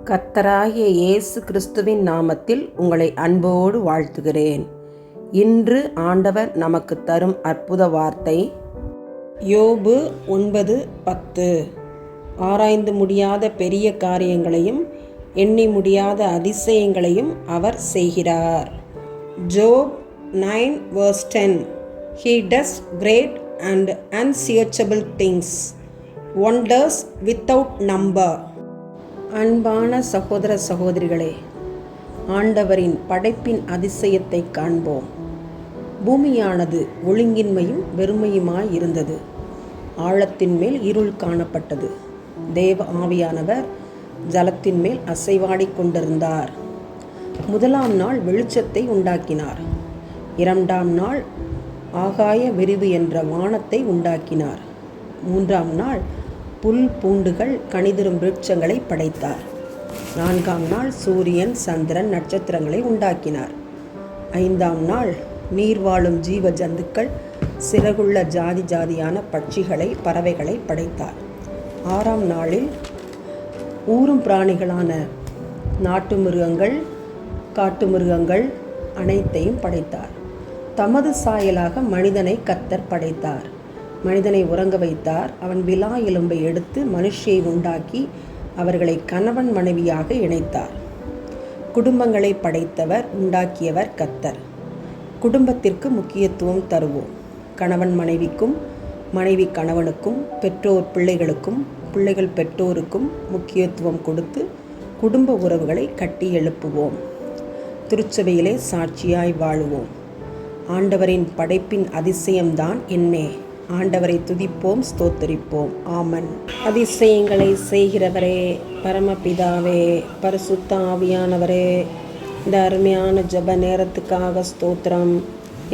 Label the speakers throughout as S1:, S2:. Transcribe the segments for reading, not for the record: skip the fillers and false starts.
S1: கர்த்தராகிய இயேசு கிறிஸ்துவின் நாமத்தில் உங்களை அன்போடு வாழ்த்துகிறேன். இன்று ஆண்டவர் நமக்கு தரும் அற்புத வார்த்தை யோபு 9:10. ஆராய்ந்து முடியாத பெரிய காரியங்களையும் எண்ணி முடியாத அதிசயங்களையும் அவர் செய்கிறார். ஜோப் 9:10. He does great and unsearchable things, wonders without number. அன்பான சகோதர சகோதரிகளே, ஆண்டவரின் படைப்பின் அதிசயத்தை காண்போம். பூமியானது ஒழுங்கின்மையும் வெறுமையுமாய் இருந்தது. ஆழத்தின் மேல் இருள் காணப்பட்டது. தேவ ஆவியானவர் ஜலத்தின் மேல் அசைவாடிக் கொண்டிருந்தார். முதலாம் நாள் வெளிச்சத்தை உண்டாக்கினார். இரண்டாம் நாள் ஆகாய விரிவு என்ற வானத்தை உண்டாக்கினார். மூன்றாம் நாள் புல் பூண்டுகள் கனிதரும் விருட்சங்களை படைத்தார். நான்காம் நாள் சூரியன் சந்திரன் நட்சத்திரங்களை உண்டாக்கினார். ஐந்தாம் நாள் நீர் வாழும் ஜீவ ஜந்துக்கள் சிறகுள்ள ஜாதி ஜாதியான பட்சிகளை பறவைகளை படைத்தார். ஆறாம் நாளில் ஊரும் பிராணிகளான நாட்டு மிருகங்கள் காட்டு மிருகங்கள் அனைத்தையும் படைத்தார். தமது சாயலாக மனிதனை கர்த்தர் படைத்தார். மனிதனை உறங்க வைத்தார். அவன் விலா எலும்பை எடுத்து மனுஷியை உண்டாக்கி அவர்களை கணவன் மனைவியாக இணைத்தார். குடும்பங்களை படைத்தவர் உண்டாக்கியவர் கர்த்தர். குடும்பத்திற்கு முக்கியத்துவம் தருவோம். கணவன் மனைவிக்கும் மனைவி கணவனுக்கும் பெற்றோர் பிள்ளைகளுக்கும் பிள்ளைகள் பெற்றோருக்கும் முக்கியத்துவம் கொடுத்து குடும்ப உறவுகளை கட்டி எழுப்புவோம். திருச்சபையிலே சாட்சியாய் வாழுவோம். ஆண்டவரின் படைப்பின் அதிசயம்தான் என்னே. ஆண்டவரை துதிப்போம், ஸ்தோத்தரிப்போம். ஆமன். அதிசயங்களை செய்கிறவரே, பரமபிதாவே, பரிசுத்த ஆவியானவரே, இந்த அருமையான ஜெப நேரத்துக்காக ஸ்தோத்திரம்.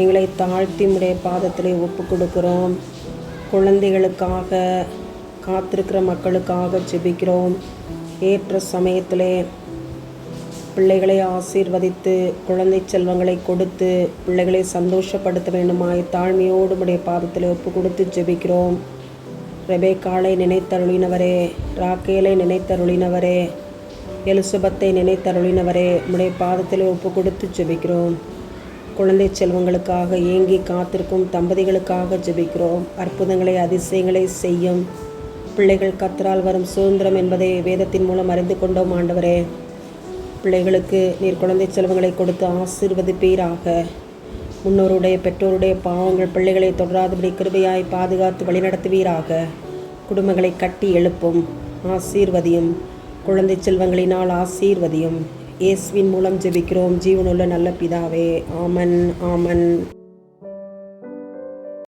S1: எங்களை தாழ்த்தி உடைய பாதத்திலே ஒப்பு கொடுக்கிறோம். குழந்தைகளுக்காக காத்திருக்கிற மக்களுக்காக ஜெபிக்கிறோம். ஏற்ற சமயத்திலே பிள்ளைகளை ஆசீர்வதித்து குழந்தை செல்வங்களை கொடுத்து பிள்ளைகளை சந்தோஷப்படுத்த வேண்டுமாய் தாழ்மையோடு உடைய பாதத்தில் ஒப்பு கொடுத்து ஜெபிக்கிறோம். ரெபேக்காளை நினைத்தருளினவரே, ராக்கேலை நினைத்தருளினவரே, எலிசபெத்தை நினைத்தருளினவரே, உடைய பாதத்தில் ஒப்பு கொடுத்து ஜெபிக்கிறோம். குழந்தை செல்வங்களுக்காக ஏங்கி காத்திருக்கும் தம்பதிகளுக்காக ஜெபிக்கிறோம். அற்புதங்களை அதிசயங்களை செய்யும் பிள்ளைகள் கர்த்தரால் வரும் சுதந்திரம் என்பதை வேதத்தின் மூலம் அறிந்து கொண்டோம். ஆண்டவரே, பிள்ளைகளுக்கு நீர் குழந்தை செல்வங்களை கொடுத்து ஆசீர்வதிப்பீராக. முன்னோருடைய பெற்றோருடைய பாவங்கள் பிள்ளைகளை தொடராதபடி கிருபையாய் பாதுகாத்து வழிநடத்துவீராக. குடும்பங்களை கட்டி எழுப்பும், ஆசீர்வதியும். குழந்தை செல்வங்களினால் ஆசீர்வதியும். இயேசுவின் மூலம் ஜெபிக்கிறோம் ஜீவனுள்ள நல்ல பிதாவே. ஆமன், ஆமன்.